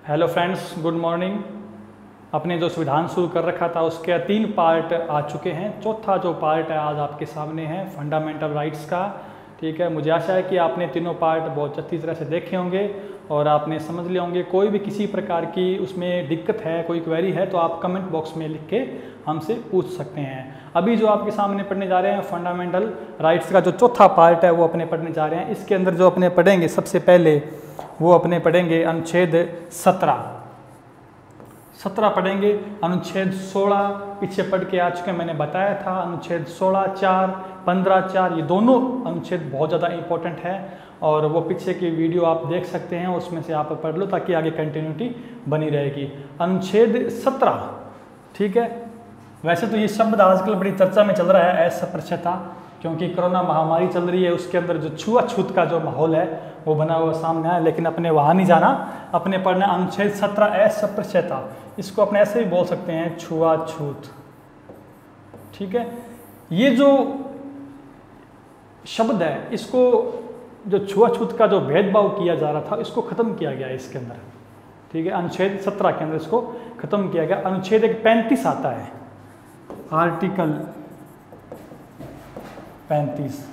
Hello friends, good morning. अपने जो संविधान शुरू कर रखा था उसके 3 पार्ट आ चुके हैं। चौथा जो पार्ट है आज आपके सामने है फंडामेंटल राइट्स का। ठीक है, मुझे आशा है कि आपने तीनों पार्ट बहुत अच्छी तरह से देखे होंगे और आपने समझ लिए होंगे। कोई भी किसी प्रकार की उसमें दिक्कत है, कोई क्वेरी है तो आप कमेंट बॉक्स में लिख के हमसे पूछ सकते हैं। अभी जो आपके सामने पढ़ने जा रहे हैं फंडामेंटल राइट्स का जो चौथा पार्ट है वो अपने पढ़ने जा रहे हैं। इसके अंदर जो अपने पढ़ेंगे सबसे पहले वो अपने पढ़ेंगे अनुच्छेद 17 पढ़ेंगे। अनुच्छेद 16 पीछे पढ़ के आ चुके, मैंने बताया था। अनुच्छेद 16(4), 15(4) ये दोनों अनुच्छेद बहुत ज़्यादा इंपॉर्टेंट है और वो पीछे की वीडियो आप देख सकते हैं, उसमें से आप पढ़ लो ताकि आगे कंटिन्यूटी बनी रहेगी। अनुच्छेद 17, ठीक है। वैसे तो ये शब्द आजकल बड़ी चर्चा में चल रहा है, अस्पृश्यता, क्योंकि कोरोना महामारी चल रही है। उसके अंदर जो छुआछूत का जो माहौल है वो बना हुआ सामने आया, लेकिन अपने वहाँ नहीं जाना, अपने पढ़ना अनुच्छेद 17 अस्पृश्यता। इसको अपने ऐसे भी बोल सकते हैं छुआछूत, ठीक है। ये जो शब्द है, इसको जो छुआछूत का जो भेदभाव किया जा रहा था इसको खत्म किया गया है इसके अंदर, ठीक है। अनुच्छेद 17 के अंदर इसको खत्म किया गया। अनुच्छेद 35 आता है, आर्टिकल 35।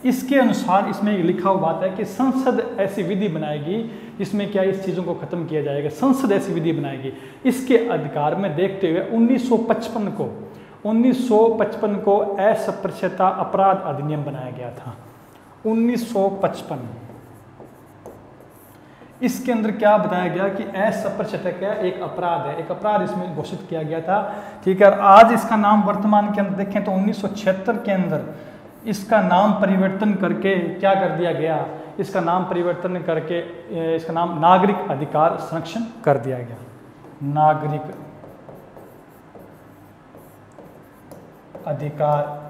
इसके अनुसार इसमें लिखा हुआ बात है कि संसद ऐसी विधि बनाएगी जिसमें क्या इस चीज़ों को खत्म किया जाएगा। संसद ऐसी विधि बनाएगी। इसके अधिकार में देखते हुए 1955 को अस्पृश्यता अपराध अधिनियम बनाया गया था। 1955 इसके अंदर क्या बताया गया कि अस्पृश्यता क्या एक अपराध है, एक अपराध इसमें घोषित किया गया था, ठीक है। और आज इसका नाम वर्तमान के अंदर देखें तो 1976 के अंदर इसका नाम परिवर्तन करके क्या कर दिया गया, इसका नाम परिवर्तन करके इसका नाम नागरिक अधिकार संरक्षण कर दिया गया। नागरिक अधिकार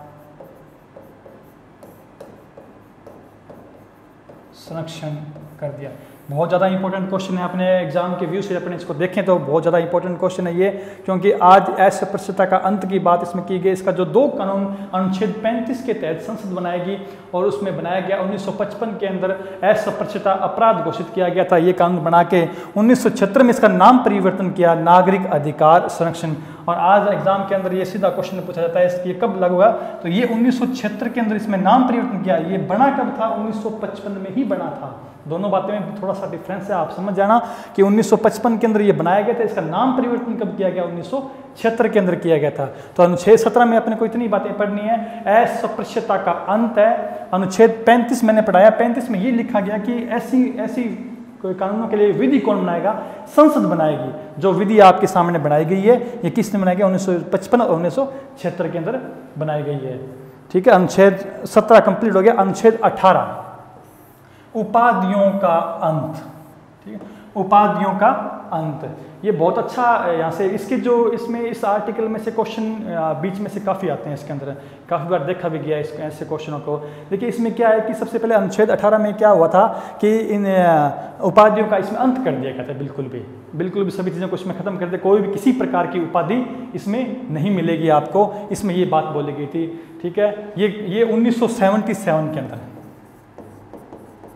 संरक्षण कर दिया। बहुत ज़्यादा इंपॉर्टेंट क्वेश्चन है, अपने एग्जाम के व्यू से अपने इसको देखें तो बहुत ज़्यादा इंपॉर्टेंट क्वेश्चन है ये, क्योंकि आज अस्पृश्यता का अंत की बात इसमें की गई। इसका जो 2 कानून अनुच्छेद 35 के तहत संसद बनाएगी और उसमें बनाया गया 1955 के अंदर अस्पृश्यता अपराध घोषित किया गया था। ये कानून बना के 1976 में इसका नाम परिवर्तन किया नागरिक अधिकार संरक्षण। और आज एग्जाम के अंदर ये सीधा क्वेश्चन पूछा जाता है इसकी कब लागू हुआ, तो ये 1976 के अंदर इसमें नाम परिवर्तन किया। ये बना कब था? 1955 में ही बना था। दोनों बातें में थोड़ा सा डिफरेंस है, आप समझ जाना कि 1955 के अंदर ये बनाया गया था। इसका नाम परिवर्तन कब किया गया? 1976 के अंदर किया गया था। तो अनुच्छेद 17 में अपने को इतनी बातें पढ़नी है। अस्पृश्यता का अंत है। अनुच्छेद 35 मैंने पढ़ाया। 35 में ये लिखा गया कि ऐसी कोई कानूनों के लिए विधि कौन बनाएगा? संसद बनाएगी। जो विधि आपके सामने बनाई गई है ये किसने बनाई गई? 1955 और 1976 के अंदर बनाई गई है, ठीक है। अनुच्छेद 17 कंप्लीट हो गया। अनुच्छेद 18 उपाधियों का अंत, ठीक है। उपाधियों का अंत ये बहुत अच्छा यहाँ से इसके जो इसमें इस आर्टिकल में से क्वेश्चन बीच में से काफ़ी आते हैं। इसके अंदर काफ़ी बार देखा भी गया इस ऐसे क्वेश्चनों को। देखिए इसमें क्या है कि सबसे पहले अनुच्छेद 18 में क्या हुआ था कि इन उपाधियों का इसमें अंत कर दिया गया था। बिल्कुल भी सभी चीज़ों को इसमें ख़त्म कर दिया। कोई भी किसी प्रकार की उपाधि इसमें नहीं मिलेगी आपको, इसमें ये बात बोली गई थी, ठीक है। ये 1977 के अंदर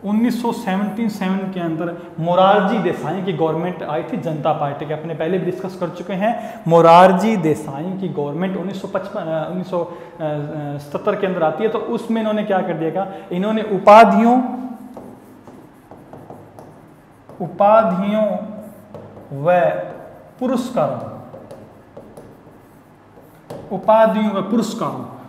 1977 के अंदर मोरारजी देसाई की गवर्नमेंट आई थी, जनता पार्टी के। अपने पहले भी डिस्कस कर चुके हैं। मोरारजी देसाई की गवर्नमेंट 1977 के अंदर आती है। तो उसमें इन्होंने क्या कर दिया? इन्होंने उपाधियों व पुरस्कारों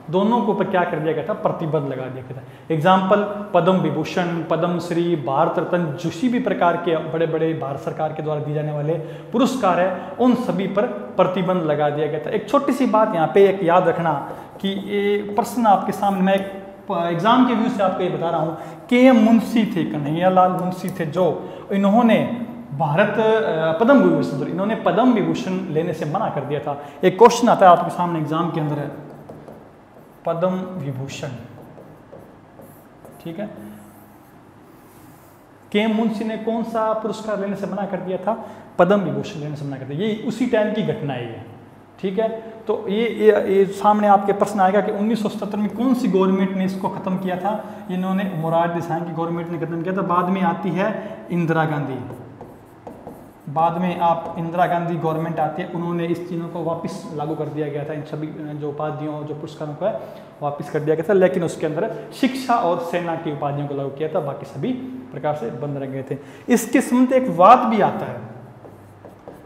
दोनों के ऊपर क्या कर दिया गया था? प्रतिबंध लगा दिया गया था। एग्जाम्पल पद्म विभूषण, पद्मश्री, भारत रत्न, जिसी भी प्रकार के बड़े बड़े भारत सरकार के द्वारा दिए जाने वाले पुरस्कार है उन सभी पर प्रतिबंध लगा दिया गया था। एक छोटी सी बात यहाँ पे एक याद रखना कि ये प्रश्न आपके सामने, मैं एग्जाम के व्यू से आपको ये बता रहा हूँ। के मुंशी थे, कन्हैयालाल मुंशी थे, जो इन्होंने पद्म विभूषण लेने से मना कर दिया था। एक क्वेश्चन आता है आपके सामने एग्जाम के अंदर है पद्म विभूषण, ठीक है। के मुंशी ने कौन सा पुरस्कार लेने से मना कर दिया था? पद्म विभूषण लेने से मना कर दिया। ये उसी टाइम की घटना है ये, ठीक है। तो ये सामने आपके प्रश्न आएगा कि 1977 में कौन सी गवर्नमेंट ने इसको खत्म किया था? इन्होंने मोरारजी देसाई की गवर्नमेंट ने खत्म किया था। बाद में आती है इंदिरा गांधी। बाद में आप इंदिरा गांधी गवर्नमेंट आती है, उन्होंने इस चीज़ों को वापस लागू कर दिया गया था, इन सभी जो उपाधियों जो पुरस्कारों को है वापस कर दिया गया था, लेकिन उसके अंदर शिक्षा और सेना की उपाधियों को लागू किया था, बाकी सभी प्रकार से बंद रह गए थे। इसके संबंध एक वाद भी आता है,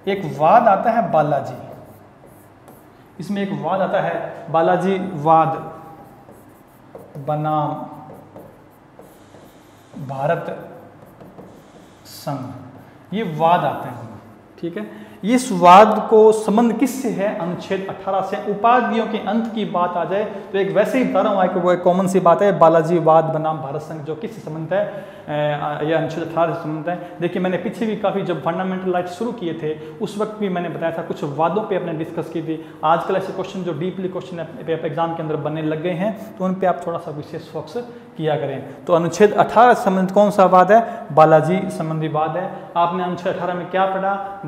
एक वाद आता है बालाजी, इसमें एक वाद आता है बालाजी वाद बनाम भारत संघ, ये वाद आते हैं, ठीक है। इस वाद को संबंध किससे है? अनुच्छेद 18 से। उपाधियों के अंत की बात आ जाए तो एक वैसे ही बता रहा हूँ, वो एक कॉमन सी बात है, बालाजी वाद बनाम भारत संघ, जो किससे संबंध है? यह अनुच्छेद 18 से संबंध है। देखिए मैंने पीछे भी काफ़ी जब फंडामेंटल राइट्स शुरू किए थे उस वक्त भी मैंने बताया था, कुछ वादों पे अपने डिस्कस की थी। आजकल ऐसे क्वेश्चन जो डीपली क्वेश्चन एग्जाम के अंदर बनने लग गए हैं तो उन पर आप थोड़ा सा विशेष फोकस किया करें। तो अनुच्छेद 18 से संबंधित कौन सा वाद है? बालाजी संबंधी वाद है। आपने अनुच्छेद 18 में क्या पढ़ा?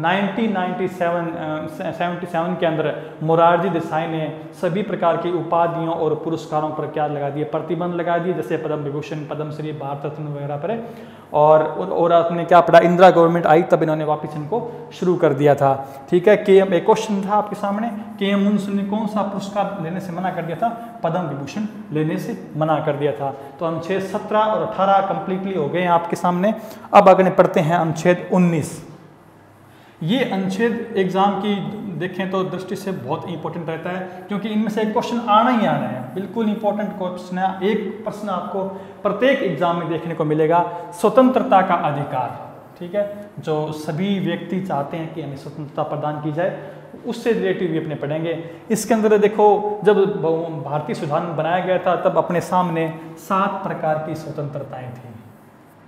1977 के अंदर मोरारजी देसाई ने सभी प्रकार की उपाधियों और पुरस्कारों पर क्या लगा दिए? प्रतिबंध लगा दिए, जैसे पद्म विभूषण, पद्मश्री, भारत रत्न वगैरह पर। और आपने क्या पढ़ा? इंदिरा गवर्नमेंट आई तब इन्होंने वापस इनको शुरू कर दिया था, ठीक है। के एक क्वेश्चन था आपके सामने, के मुंशी ने कौन सा पुरस्कार लेने से मना कर दिया था? पद्म विभूषण लेने से मना कर दिया था। तो अनुच्छेद 17 और 18 कंप्लीटली हो गए हैं आपके सामने। अब आगे पढ़ते हैं अनुच्छेद 19। ये अनुच्छेद एग्जाम की देखें तो दृष्टि से बहुत इंपॉर्टेंट रहता है, क्योंकि इनमें से एक क्वेश्चन आना ही आना है, बिल्कुल इंपॉर्टेंट क्वेश्चन है। एक प्रश्न आपको प्रत्येक एग्जाम में देखने को मिलेगा, स्वतंत्रता का अधिकार, ठीक है। जो सभी व्यक्ति चाहते हैं कि हमें स्वतंत्रता प्रदान की जाए, उससे रिलेटिव भी अपने पढ़ेंगे। इसके अंदर देखो, जब भारतीय संविधान बनाया गया था तब अपने सामने 7 प्रकार की स्वतंत्रताएं थी,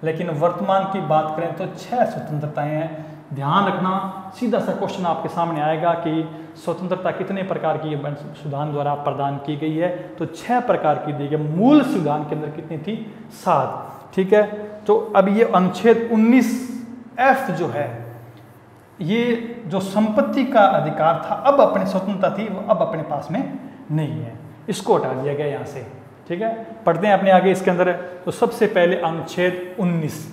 लेकिन वर्तमान की बात करें तो 6 स्वतंत्रताएं हैं। ध्यान रखना, सीधा सा क्वेश्चन आपके सामने आएगा कि स्वतंत्रता कितने प्रकार की संविधान द्वारा प्रदान की गई है, तो 6 प्रकार की दी गई। मूल संविधान के अंदर कितनी थी? 7, ठीक है। तो अब ये अनुच्छेद 19F जो है, ये जो संपत्ति का अधिकार था, अब अपनी स्वतंत्रता थी, वो अब अपने पास में नहीं है, इसको हटा दिया गया यहाँ से, ठीक है। पढ़ते हैं अपने आगे इसके अंदर। तो सबसे पहले अनुच्छेद 19,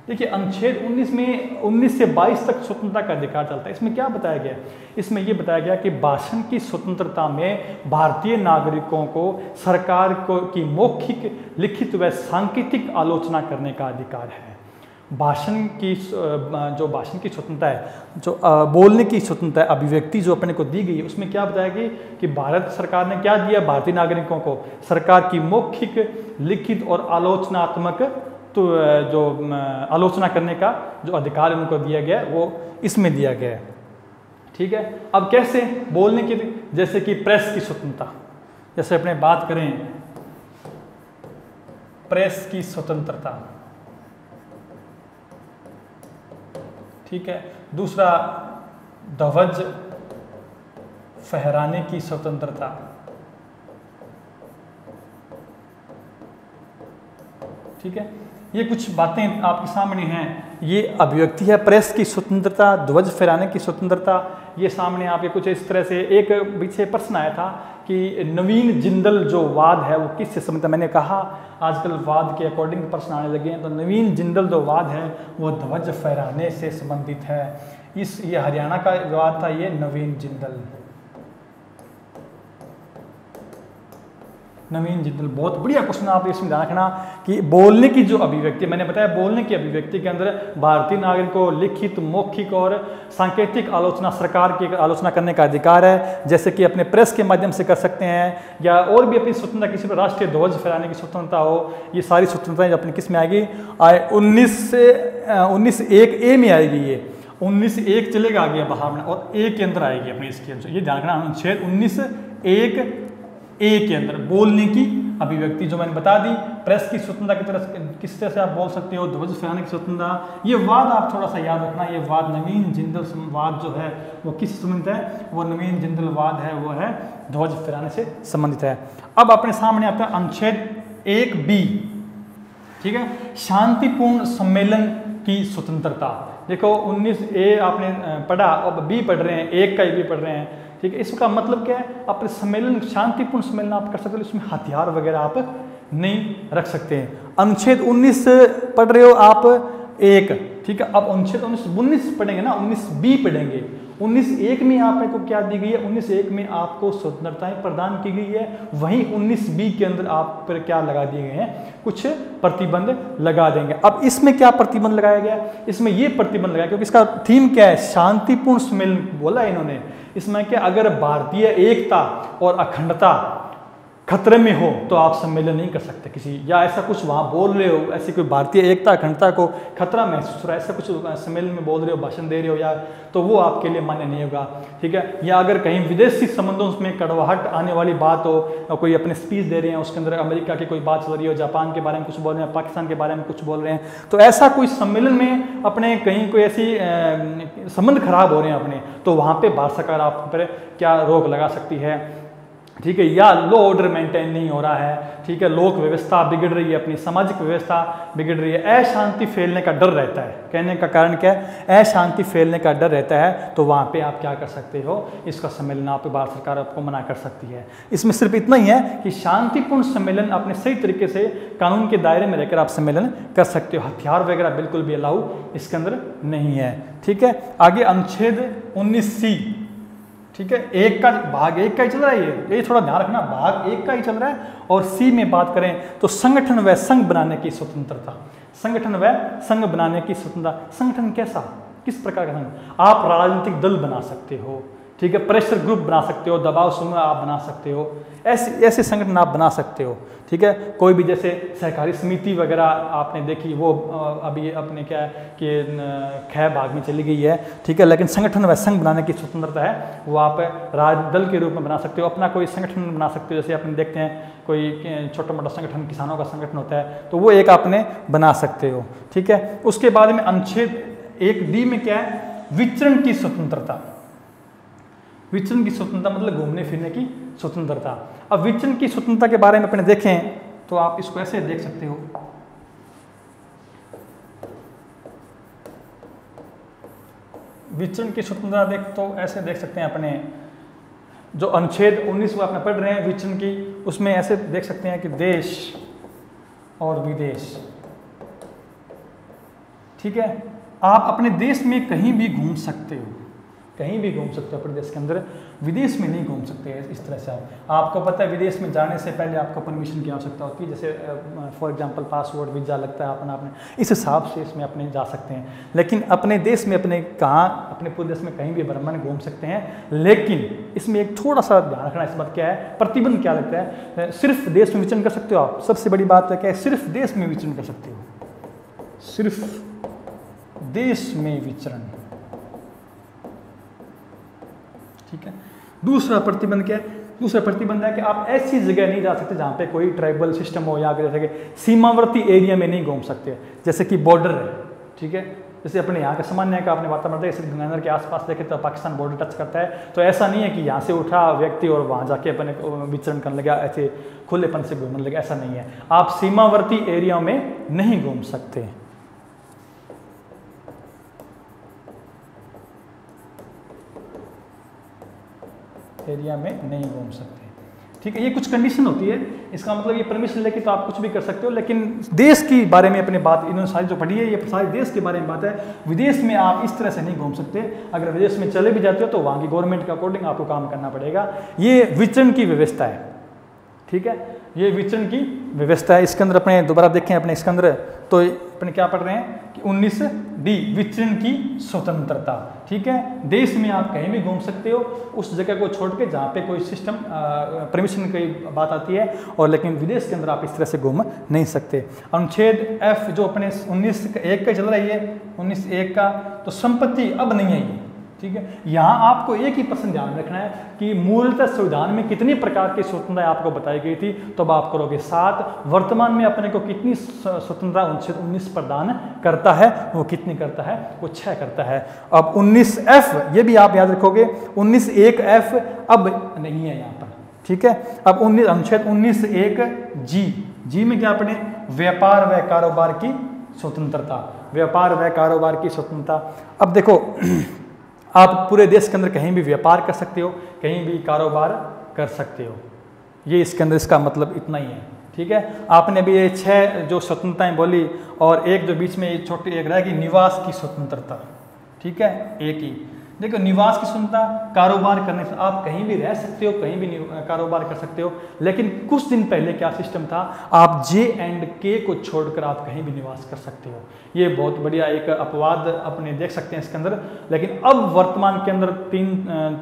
देखिए अनुच्छेद 19 में 19 से 22 तक स्वतंत्रता का अधिकार चलता है। इसमें क्या बताया गया? इसमें यह बताया गया कि भाषण की स्वतंत्रता में भारतीय नागरिकों को सरकार की मौखिक, लिखित व सांकेतिक आलोचना करने का अधिकार है। भाषण की स्वतंत्रता है, जो बोलने की स्वतंत्रता है, अभिव्यक्ति जो अपने को दी गई है, उसमें क्या बताया कि भारत सरकार ने क्या दिया भारतीय नागरिकों को? सरकार की मौखिक, लिखित और आलोचनात्मक, तो जो आलोचना करने का जो अधिकार उनको दिया गया है वो इसमें दिया गया है, ठीक है। अब कैसे बोलने की? जैसे कि प्रेस की स्वतंत्रता, जैसे अपने बात करें प्रेस की स्वतंत्रता, ठीक है। दूसरा, ध्वज फहराने की स्वतंत्रता, ठीक है। ये कुछ बातें आपके सामने हैं। ये अभिव्यक्ति है, प्रेस की स्वतंत्रता, ध्वज फहराने की स्वतंत्रता। ये सामने आपके कुछ इस तरह से एक पीछे प्रश्न आया था कि नवीन जिंदल जो वाद है वो किससे संबंधित है? मैंने कहा आजकल वाद के अकॉर्डिंग प्रश्न आने लगे हैं, तो नवीन जिंदल जो वाद है वो ध्वज फहराने से संबंधित है। ये हरियाणा का वाद था, ये नवीन जिंदल, नवीन जिंदल। बहुत बढ़िया क्वेश्चन। आप इसमें ध्यान रखना कि बोलने की जो अभिव्यक्ति, मैंने बताया बोलने की अभिव्यक्ति के अंदर भारतीय नागरिक को लिखित, मौखिक और सांकेतिक आलोचना, सरकार की आलोचना करने का अधिकार है, जैसे कि अपने प्रेस के माध्यम से कर सकते हैं, या और भी अपनी स्वतंत्रता, किसी पर राष्ट्रीय ध्वज फहराने की स्वतंत्रता हो। ये सारी स्वतंत्रताएं जो अपनी किस में आएगी? 19(1)(a) में आएगी। ये 19(1) चलेगा आगे बाहर में, और ए के अंदर आएगी अपने इसके अंदर। ये ध्यान रखना, अनुच्छेद 19(1)(a) के अंदर बोलने की अभिव्यक्ति जो मैंने बता दी, प्रेस की स्वतंत्रता की तरह किस तरह से आप बोल सकते हो, ध्वज फहराने की स्वतंत्रता। ये वाद आप थोड़ा सा याद रखना। ये वाद नवीन जिंदल वाद जो है वो किस संबंधित है? वो नवीन जिंदल वाद है, वो है ध्वज फहराने से संबंधित है। अब अपने सामने आता है अनुच्छेद 1(b), ठीक है, शांतिपूर्ण सम्मेलन की स्वतंत्रता। देखो 19(a) आपने पढ़ा, अब B पढ़ रहे हैं, 1 का भी पढ़ रहे हैं, ठीक है। इसका मतलब क्या है? अपने सम्मेलन, शांतिपूर्ण सम्मेलन आप कर सकते हो, इसमें हथियार वगैरह आप नहीं रख सकते हैं। अनुच्छेद 19 पढ़ रहे हो आप 1, ठीक है। अब अनुच्छेद 19 पढ़ेंगे ना, 19B पढ़ेंगे। 19(1) में आपको क्या दी गई है, 19(1) में आपको स्वतंत्रताएं प्रदान की गई है। वहीं 19B के अंदर आप पर क्या लगा दिए गए हैं, कुछ प्रतिबंध लगा देंगे। अब इसमें क्या प्रतिबंध लगाया गया, इसमें ये प्रतिबंध लगाया क्योंकि इसका थीम क्या है, शांतिपूर्ण सम्मेलन बोला है इन्होंने। इसमें क्या, अगर भारतीय एकता और अखंडता खतरे में हो तो आप सम्मेलन नहीं कर सकते किसी, या ऐसा कुछ वहाँ बोल रहे हो, ऐसी कोई भारतीय एकता अखंडता को खतरा महसूस हो रहा है, ऐसा कुछ सम्मेलन में बोल रहे हो, भाषण दे रहे हो, या तो वो आपके लिए मान्य नहीं होगा, ठीक है। या अगर कहीं विदेशी संबंधों में कड़वाहट आने वाली बात हो, कोई अपने स्पीच दे रहे हैं, उसके अंदर अमेरिका की कोई बात चल रही हो, जापान के बारे में कुछ बोल रहे हैं, पाकिस्तान के बारे में कुछ बोल रहे हैं, तो ऐसा कोई सम्मेलन में अपने कहीं कोई ऐसी संबंध खराब हो रहे हैं अपने, तो वहाँ पर भारत सरकार आप पर क्या रोक लगा सकती है, ठीक है। या लॉ ऑर्डर मेंटेन नहीं हो रहा है, ठीक है, लोक व्यवस्था बिगड़ रही है, अपनी सामाजिक व्यवस्था बिगड़ रही है, अशांति फैलने का डर रहता है। कहने का कारण क्या है, अशांति फैलने का डर रहता है, तो वहाँ पे आप क्या कर सकते हो, इसका सम्मेलन आप भारत सरकार आपको मना कर सकती है। इसमें सिर्फ इतना ही है कि शांतिपूर्ण सम्मेलन अपने सही तरीके से कानून के दायरे में रहकर आप सम्मेलन कर सकते हो। हथियार वगैरह बिल्कुल भी अलाउ इसके अंदर नहीं है, ठीक है। आगे अनुच्छेद 19C, ठीक है, एक का भाग 1 का ही चल रहा है, ये थोड़ा ध्यान रखना, भाग 1 का ही चल रहा है। और C में बात करें तो संगठन व संघ बनाने की स्वतंत्रता, संगठन व संघ बनाने की स्वतंत्रता। संगठन कैसा, किस प्रकार का संघ, आप राजनीतिक दल बना सकते हो, ठीक है, प्रेशर ग्रुप बना सकते हो, दबाव समूह आप बना सकते हो, ऐसे संगठन आप बना सकते हो, ठीक है। कोई भी जैसे सहकारी समिति वगैरह आपने देखी, वो अभी अपने क्या है कि ख भाग में चली गई है, ठीक है, लेकिन संगठन व संघ बनाने की स्वतंत्रता है, वो आप राजदल के रूप में बना सकते हो, अपना कोई संगठन बना सकते हो। जैसे अपने देखते हैं कोई छोटा मोटा संगठन, किसानों का संगठन होता है, तो वो एक आपने बना सकते हो, ठीक है। उसके बाद में अनुच्छेद 1D में क्या है, विचरण की स्वतंत्रता। विचरण की स्वतंत्रता मतलब घूमने फिरने की स्वतंत्रता। अब विचरण की स्वतंत्रता के बारे में अपने देखें तो आप इसको ऐसे देख सकते हो, विचरण की स्वतंत्रता देख तो ऐसे देख सकते हैं अपने, जो अनुच्छेद 19 को आपने पढ़ रहे हैं विचरण की, उसमें ऐसे देख सकते हैं कि देश और विदेश, ठीक है, आप अपने देश में कहीं भी घूम सकते हो, कहीं भी घूम सकते हो अपने देश के अंदर, विदेश में नहीं घूम सकते। इस तरह से आपको पता है विदेश में जाने से पहले आपको परमिशन की आवश्यकता होती है, जैसे फॉर एग्जांपल पासपोर्ट वीज़ा लगता है अपना, अपने इस हिसाब से इसमें अपने जा सकते हैं। लेकिन अपने देश में अपने कहाँ, अपने पूरे देश में कहीं भी भ्रमण घूम सकते हैं, लेकिन इसमें एक थोड़ा सा ध्यान रखना, इस बात क्या है, प्रतिबंध क्या लगता है, सिर्फ देश में विचरण कर सकते हो आप। सबसे बड़ी बात है क्या है, सिर्फ देश में विचरण कर सकते हो, सिर्फ देश में विचरण, ठीक है। दूसरा प्रतिबंध क्या है, दूसरा प्रतिबंध है कि आप ऐसी जगह नहीं जा सकते जहाँ पे कोई ट्राइबल सिस्टम हो, या जैसे कि सीमावर्ती एरिया में नहीं घूम सकते, जैसे कि बॉर्डर है, ठीक है। जैसे अपने यहाँ का सामान्य का आपने वातावरण जैसे गंगानगर के आसपास देखे तो पाकिस्तान बॉर्डर टच करता है, तो ऐसा नहीं है कि यहाँ से उठा व्यक्ति और वहाँ जाके अपने विचरण करने लगा, ऐसे खुलेपन से घूमने लगा, ऐसा नहीं है। आप सीमावर्ती एरिया में नहीं घूम सकते, एरिया में नहीं घूम सकते, ठीक है। ये कुछ कंडीशन होती है, इसका मतलब ये परमिशन लेके तो आप कुछ भी कर सकते हो, लेकिन देश के बारे में अपनी बात इन्होंने सारी जो पढ़ी है, ये सारी देश के बारे में बात है। विदेश में आप इस तरह से नहीं घूम सकते, अगर विदेश में चले भी जाते हो तो वहाँ की गवर्नमेंट के अकॉर्डिंग आपको काम करना पड़ेगा। ये विचरण की व्यवस्था है, ठीक है, ये विचरण की व्यवस्था है। इसके अंदर अपने दोबारा देखें अपने इसके अंदर तो अपने क्या पढ़ रहे हैं कि 19D विचरण की स्वतंत्रता, ठीक है। देश में आप कहीं भी घूम सकते हो, उस जगह को छोड़ के जहाँ पे कोई सिस्टम परमिशन की बात आती है, और लेकिन विदेश के अंदर आप इस तरह से घूम नहीं सकते। अनुच्छेद F जो अपने 19(1) का चल रहा है, ये 19(1) का, तो संपत्ति अब नहीं है ये, ठीक है। यहाँ आपको एक ही प्रश्न ध्यान रखना है कि मूलतः संविधान में कितनी प्रकार की स्वतंत्रता आपको बताई गई थी, तो अब आप करोगे 7। वर्तमान में अपने को कितनी स्वतंत्रता अनुच्छेद 19 प्रदान करता है, वो कितनी करता है, वो 6 करता है। अब 19F ये भी आप याद रखोगे, 19(1)F अब नहीं है यहाँ पर, ठीक है। अब अनुच्छेद 19(1)G में क्या अपने व्यापार व कारोबार की स्वतंत्रता, व्यापार व कारोबार की स्वतंत्रता। अब देखो आप पूरे देश के अंदर कहीं भी व्यापार कर सकते हो, कहीं भी कारोबार कर सकते हो, ये इसके अंदर इसका मतलब इतना ही है, ठीक है। आपने भी ये 6 जो स्वतंत्रताएं बोली और एक जो बीच में ये छोटी एक रहेगी निवास की स्वतंत्रता, ठीक है। एक ही देखो निवास की स्वतंत्रता, कारोबार करने से आप कहीं भी रह सकते हो, कहीं भी कारोबार कर सकते हो, लेकिन कुछ दिन पहले क्या सिस्टम था, आप J&K को छोड़कर आप कहीं भी निवास कर सकते हो। ये बहुत बढ़िया एक अपवाद अपने देख सकते हैं इसके अंदर। लेकिन अब वर्तमान के अंदर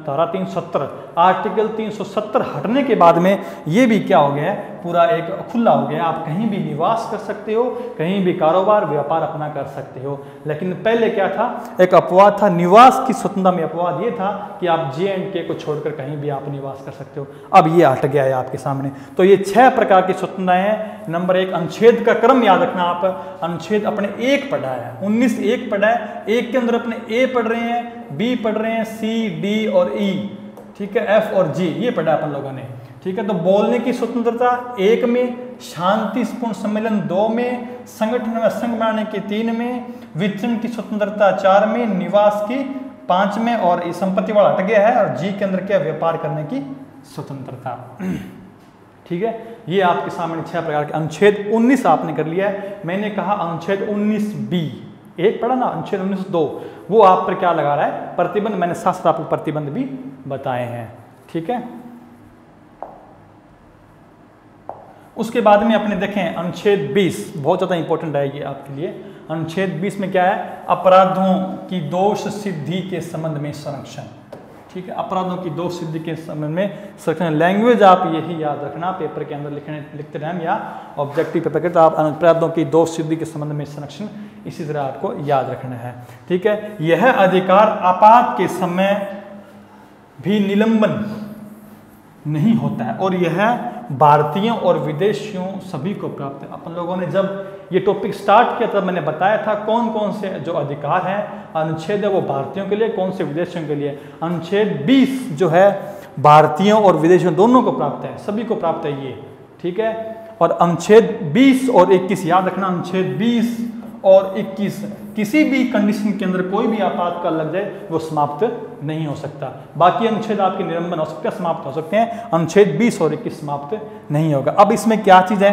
धारा 370 आर्टिकल 370 हटने के बाद में ये भी क्या हो गया है, पूरा एक खुला हो गया, आप कहीं भी निवास कर सकते हो, कहीं भी कारोबार व्यापार अपना कर सकते हो। लेकिन पहले क्या था, एक अपवाद था निवास की स्वतंत्रता में, अपवाद ये था कि आप J&K को छोड़कर कहीं भी आप निवास कर सकते हो। अब ये हट गया है आपके सामने। तो ये 6 प्रकार की स्वतंत्रताएं हैं। नंबर 1, अनुच्छेद का क्रम याद रखना आप। अनुच्छेद अपने 1 पढ़ा है, 19 1 पढ़ा है, 1 के अंदर अपने A पढ़ रहे हैं, B पढ़ रहे हैं, C D और E, ठीक है, F और G ये पढ़ा अपन लोगों ने, ठीक है। तो बोलने की स्वतंत्रता 1 में, शांतिपूर्ण सम्मेलन 2 में, संगठन में संघ बनाने की 3 में, वितरण की स्वतंत्रता 4 में, निवास की 5 में, और संपत्ति वाला हट गया है, और जी के अंदर क्या, व्यापार करने की स्वतंत्रता, ठीक है। ये आपके सामने 6 प्रकार के। अनुच्छेद 19 आपने कर लिया है। मैंने कहा अनुच्छेद 19B 1 पढ़ा ना, अनुच्छेद 19(2) वो आप पर क्या लगा रहा है, प्रतिबंध। मैंने साथ साथ आपको प्रतिबंध भी बताए हैं, ठीक है। उसके बाद में अपने देखें अनुच्छेद 20, बहुत ज़्यादा इंपॉर्टेंट आएगी आपके लिए। अनुच्छेद 20 में क्या है, अपराधों की दोष सिद्धि के संबंध में संरक्षण, ठीक है। अपराधों की दोष सिद्धि के संबंध में संरक्षण। लैंग्वेज आप यही याद रखना, पेपर के अंदर लिखते रहें या ऑब्जेक्टिव पेपर के, तो आप अपराधों की दोष सिद्धि के संबंध में संरक्षण इसी तरह आपको याद रखना है, ठीक है। यह अधिकार आपात के समय भी निलंबन नहीं होता है, और यह भारतीयों और विदेशियों सभी को प्राप्त है। अपन लोगों ने जब ये टॉपिक स्टार्ट किया तब मैंने बताया था कौन कौन से जो अधिकार हैं, अनुच्छेद है वो भारतीयों के लिए, कौन से विदेशियों के लिए। अनुच्छेद 20 जो है भारतीयों और विदेशियों दोनों को प्राप्त है, सभी को प्राप्त है ये, ठीक है। और अनुच्छेद 20 और 21 याद रखना, अनुच्छेद 20 और 21 किसी भी कंडीशन के अंदर कोई भी आपातकाल लग जाए वो समाप्त नहीं हो सकता। बाकी अनुच्छेद आपके निलंबन हो सकते हैं, समाप्त हो सकते हैं, अनुच्छेद 20 और 21 समाप्त नहीं होगा। अब इसमें क्या चीज़ है,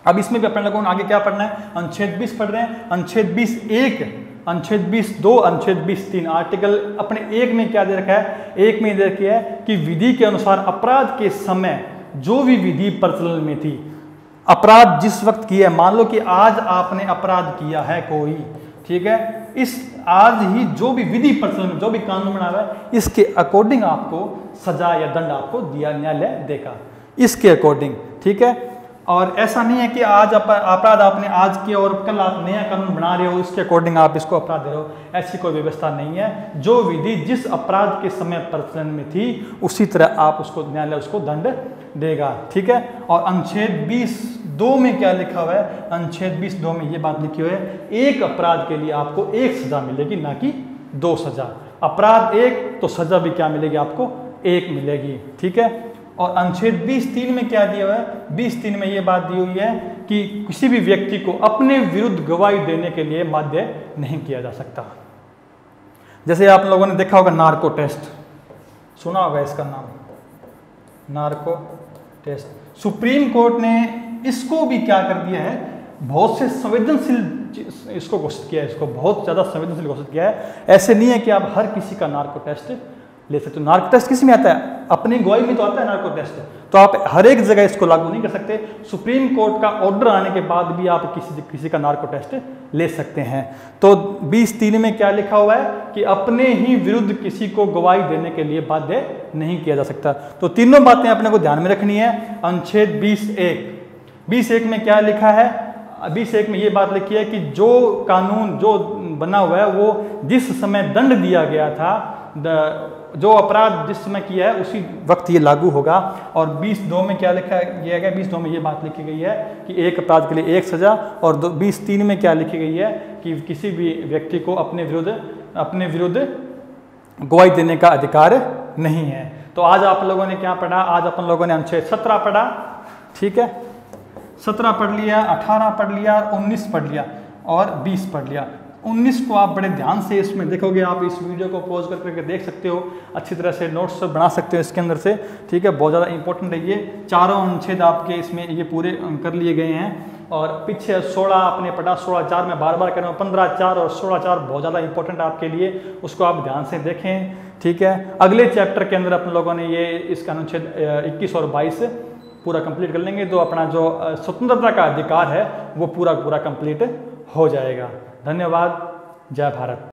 अब इसमें भी अपने लोगों को आगे क्या पढ़ना है, अनुच्छेद 20 पढ़ रहे हैं, अनुच्छेद 20(1), अनुच्छेद 20(2), अनुच्छेद 20(3), आर्टिकल अपने 1 में क्या दे रखा है, 1 में दे रखा है कि विधि के अनुसार अपराध के समय जो भी विधि प्रचलन में थी, अपराध जिस वक्त किया है, मान लो कि आज आपने अपराध किया है कोई, ठीक है, इस आज ही जो भी विधि प्रचलन में जो भी कानून बना हुआ है इसके अकॉर्डिंग आपको सजा या दंड आपको दिया न्यायालय देगा, इसके अकॉर्डिंग, ठीक है। और ऐसा नहीं है कि आज अपराध आपने आज किया और कल आप नया कानून बना रहे हो इसके अकॉर्डिंग आप इसको अपराध दे रहे हो, ऐसी कोई व्यवस्था नहीं है। जो विधि जिस अपराध के समय प्रचलन में थी उसी तरह आप उसको न्यायालय उसको दंड देगा, ठीक है। और अनुच्छेद 20(2) में क्या लिखा हुआ है, अनुच्छेद 20(2) में ये बात लिखी हुई है, एक अपराध के लिए आपको 1 सजा मिलेगी, ना कि 2 सजा। अपराध 1 तो सजा भी क्या मिलेगी आपको, 1 मिलेगी, ठीक है। और अनुच्छेद 20(3) में क्या दिया हुआ है, 20(3) में ये बात दी हुई है कि किसी भी व्यक्ति को अपने विरुद्ध गवाही देने के लिए बाध्य नहीं किया जा सकता। जैसे आप लोगों ने देखा होगा नार्को टेस्ट, सुना होगा इसका नाम, नार्को टेस्ट। सुप्रीम कोर्ट ने इसको भी क्या कर दिया है, बहुत से संवेदनशील इसको घोषित किया है, इसको बहुत ज़्यादा संवेदनशील घोषित किया है। ऐसे नहीं है कि आप हर किसी का नार्को टेस्ट ले सकते हो। नार्को टेस्ट किस में आता है, अपनी गवाही में तो आता है नार्को टेस्ट, तो आप हर एक जगह इसको लागू नहीं कर सकते। सुप्रीम कोर्ट का ऑर्डर आने के बाद भी आप किसी का नार्को टेस्ट ले सकते हैं। तो 20(3) में क्या लिखा हुआ है कि अपने ही विरुद्ध किसी को गवाही देने के लिए बाध्य नहीं किया जा सकता। तो तीनों बातें अपने को ध्यान में रखनी है। अनुच्छेद 20(1) में क्या लिखा है, 20(1) में ये बात लिखी है कि जो कानून जो बना हुआ है वो जिस समय दंड दिया गया था, जो अपराध जिस समय किया है उसी वक्त ये लागू होगा। और 20(2) में क्या लिखा गया है, 20(2) में ये बात लिखी गई है कि एक अपराध के लिए 1 सजा। और 20(3) में क्या लिखी गई है कि किसी भी व्यक्ति को अपने विरुद्ध गवाही देने का अधिकार नहीं है। तो आज आप लोगों ने क्या पढ़ा, आज अपन लोगों ने अनुच्छेद 17 पढ़ा, ठीक है, 17 पढ़ लिया, 18 पढ़ लिया, 19 पढ़ लिया और 20 पढ़ लिया। 19 को आप बड़े ध्यान से इसमें देखोगे, आप इस वीडियो को पॉज करके देख सकते हो, अच्छी तरह से नोट्स बना सकते हो इसके अंदर से, ठीक है। बहुत ज़्यादा इंपॉर्टेंट है ये। चारों अनुच्छेद आपके इसमें ये पूरे कर लिए गए हैं। और पीछे 16 आपने पढ़ा, 16/4 में बार बार कह रहा हूँ, 15/4 और 16/4 बहुत ज़्यादा इंपॉर्टेंट है आपके लिए, उसको आप ध्यान से देखें, ठीक है। अगले चैप्टर के अंदर अपन लोगों ने ये इसका अनुच्छेद 21 और 22 पूरा कंप्लीट कर लेंगे, तो अपना जो स्वतंत्रता का अधिकार है वो पूरा कंप्लीट हो जाएगा। धन्यवाद। जय भारत।